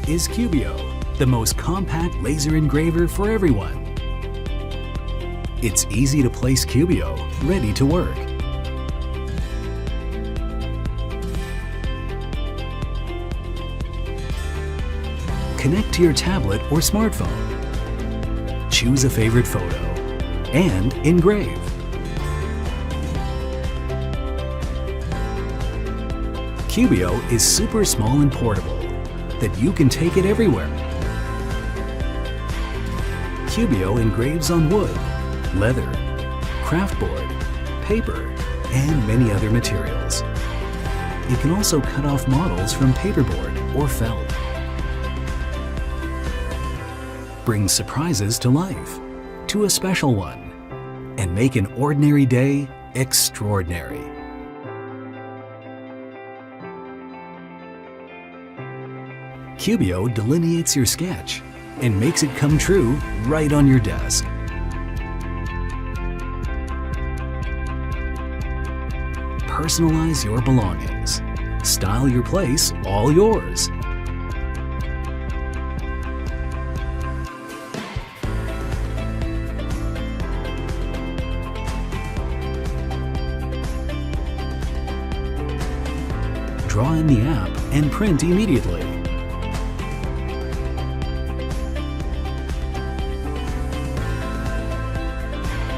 is Cubiio, the most compact laser engraver for everyone. It's easy to place Cubiio, ready to work. Connect to your tablet or smartphone. Choose a favorite photo and engrave. Cubiio is super small and portable, that you can take it everywhere. Cubiio engraves on wood, leather, craftboard, paper, and many other materials. You can also cut off models from paperboard or felt. Bring surprises to life, to a special one, and make an ordinary day extraordinary. Cubiio delineates your sketch and makes it come true right on your desk. Personalize your belongings. Style your place, all yours. Draw in the app and print immediately.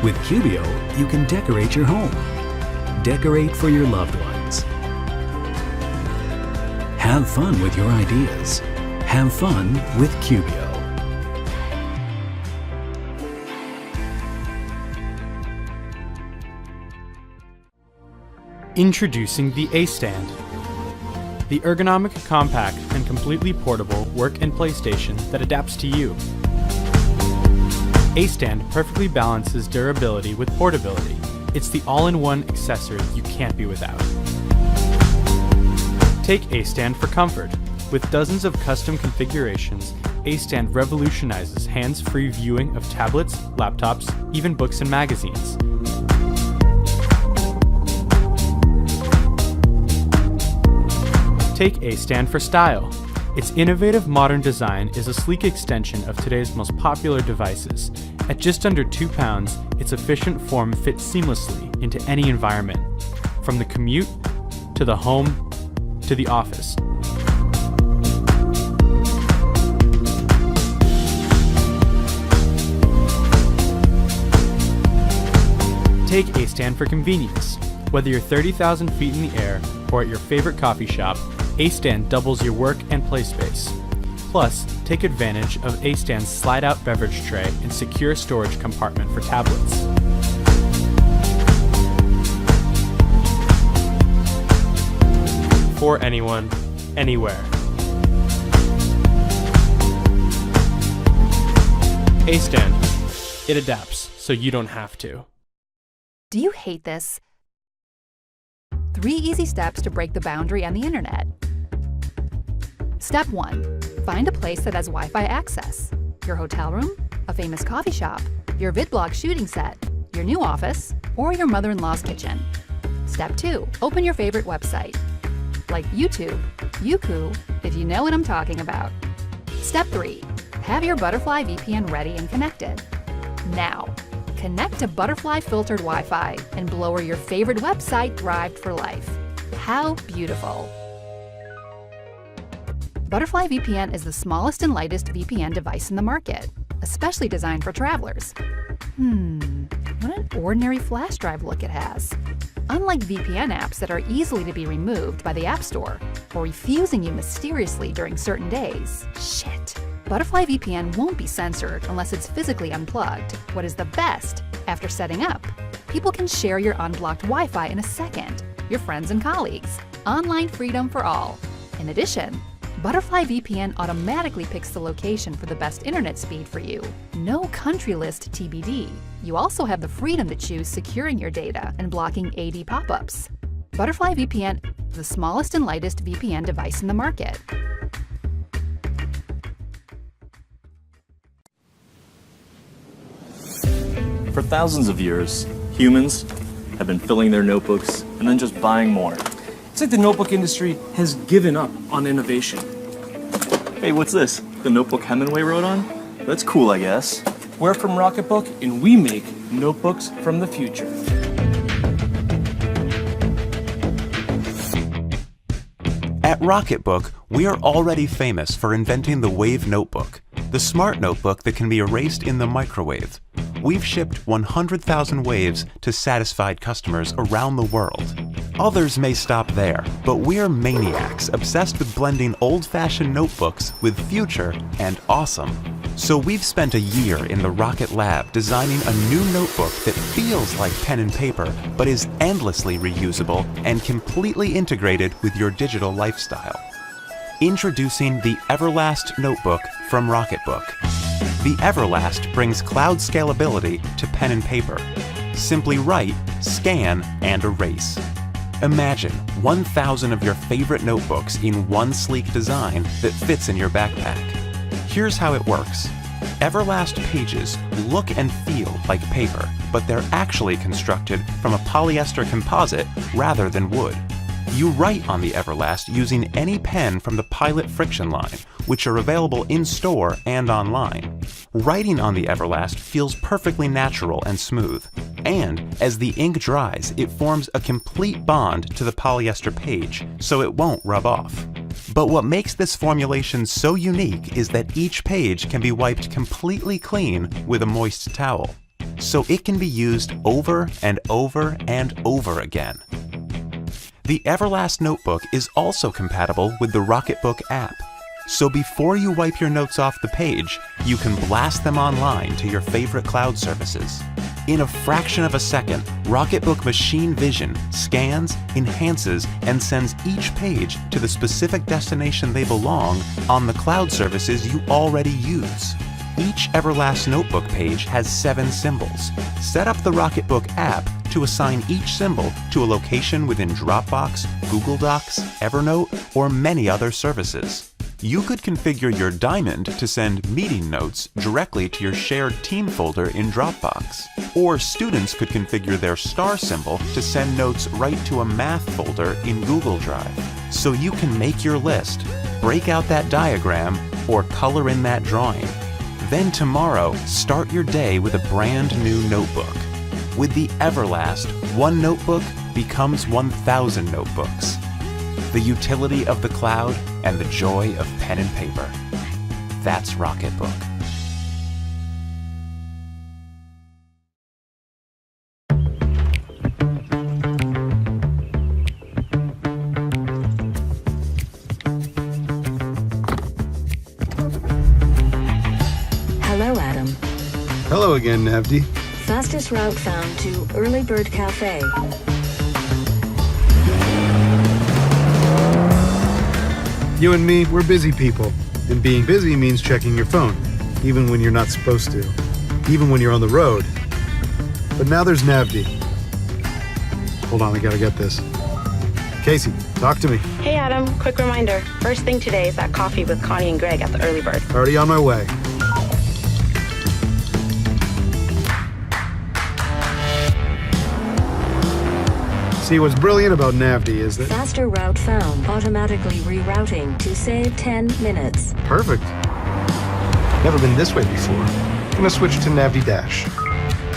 With Cubiio, you can decorate your home. Decorate for your loved ones. Have fun with your ideas. Have fun with Cubiio. Introducing the AStand, the ergonomic, compact, and completely portable work and play station that adapts to you. AStand perfectly balances durability with portability. It's the all-in-one accessory you can't be without. Take AStand for comfort. With dozens of custom configurations, AStand revolutionizes hands-free viewing of tablets, laptops, even books and magazines. Take AStand for style. Its innovative modern design is a sleek extension of today's most popular devices. At just under 2 pounds, its efficient form fits seamlessly into any environment, from the commute, to the home, to the office. Take AStand for convenience. Whether you're 30,000 feet in the air or at your favorite coffee shop, AStand doubles your work and play space. Plus, take advantage of AStand's slide-out beverage tray and secure storage compartment for tablets. For anyone, anywhere. AStand. It adapts, so you don't have to. Do you hate this? 3 easy steps to break the boundary on the internet. Step 1. Find a place that has Wi-Fi access. Your hotel room, a famous coffee shop, your VidBlog shooting set, your new office, or your mother-in-law's kitchen. Step 2. Open your favorite website, like YouTube, Youku, if you know what I'm talking about. Step 3. Have your Butterfly VPN ready and connected. Now, connect to Butterfly filtered Wi-Fi and blow your favorite website thrived for life. How beautiful! Butterfly VPN is the smallest and lightest VPN device in the market, especially designed for travelers. What an ordinary flash drive look it has. Unlike VPN apps that are easily to be removed by the App Store or refusing you mysteriously during certain days. Shit. Butterfly VPN won't be censored unless it's physically unplugged. What is the best? After setting up, people can share your unblocked Wi-Fi in a second. Your friends and colleagues. Online freedom for all. In addition, Butterfly VPN automatically picks the location for the best internet speed for you. No country list TBD. You also have the freedom to choose securing your data and blocking AD pop-ups. Butterfly VPN is the smallest and lightest VPN device in the market. For thousands of years, humans have been filling their notebooks and then just buying more. It's like the notebook industry has given up on innovation. Hey, what's this? The notebook Hemingway wrote on? That's cool, I guess. We're from Rocketbook, and we make notebooks from the future. At Rocketbook, we are already famous for inventing the Wave Notebook, the smart notebook that can be erased in the microwave. We've shipped 100,000 waves to satisfied customers around the world. Others may stop there, but we're maniacs obsessed with blending old-fashioned notebooks with future and awesome. So we've spent a year in the Rocket Lab designing a new notebook that feels like pen and paper, but is endlessly reusable and completely integrated with your digital lifestyle. Introducing the Everlast Notebook from Rocketbook. The Everlast brings cloud scalability to pen and paper. Simply write, scan, and erase. Imagine 1,000 of your favorite notebooks in one sleek design that fits in your backpack. Here's how it works. Everlast pages look and feel like paper, but they're actually constructed from a polyester composite rather than wood. You write on the Everlast using any pen from the Pilot Friction line, which are available in-store and online. Writing on the Everlast feels perfectly natural and smooth. And as the ink dries, it forms a complete bond to the polyester page, so it won't rub off. But what makes this formulation so unique is that each page can be wiped completely clean with a moist towel. So it can be used over and over and over again. The Everlast Notebook is also compatible with the Rocketbook app. So before you wipe your notes off the page, you can blast them online to your favorite cloud services. In a fraction of a second, Rocketbook Machine Vision scans, enhances, and sends each page to the specific destination they belong on the cloud services you already use. Each Everlast Notebook page has 7 symbols. Set up the Rocketbook app to assign each symbol to a location within Dropbox, Google Docs, Evernote, or many other services. You could configure your diamond to send meeting notes directly to your shared team folder in Dropbox. Or students could configure their star symbol to send notes right to a math folder in Google Drive. So you can make your list, break out that diagram, or color in that drawing. Then tomorrow, start your day with a brand new notebook. With the Everlast, one notebook becomes 1,000 notebooks. The utility of the cloud and the joy of pen and paper. That's Rocketbook. Hello, Adam. Hello again, Navdy. Fastest route found to Early Bird Cafe. You and me, we're busy people. And being busy means checking your phone, even when you're not supposed to. Even when you're on the road. But now there's Navdy. Hold on, I gotta get this. Casey, talk to me. Hey Adam, quick reminder. First thing today is that coffee with Connie and Greg at the Early Bird. Already on my way. See, what's brilliant about Navdy is that... Faster route found. Automatically rerouting to save 10 minutes. Perfect. Never been this way before. Gonna switch to Navdy Dash.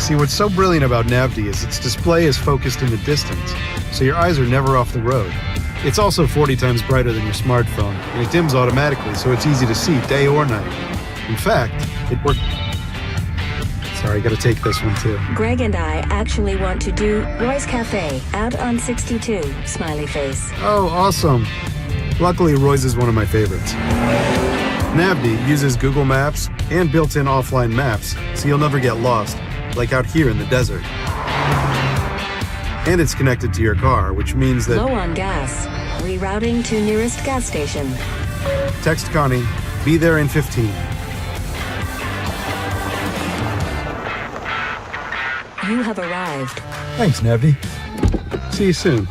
See, what's so brilliant about Navdy is its display is focused in the distance, so your eyes are never off the road. It's also 40 times brighter than your smartphone, and it dims automatically, so it's easy to see day or night. In fact, it works... Sorry, gotta take this one too. Greg and I actually want to do Roy's Cafe out on 62, smiley face. Oh, awesome. Luckily, Roy's is one of my favorites. Navdy uses Google Maps and built-in offline maps, so you'll never get lost, like out here in the desert. And it's connected to your car, which means that... Low on gas. Rerouting to nearest gas station. Text Connie, be there in 15. You have arrived. Thanks, Navdy. See you soon.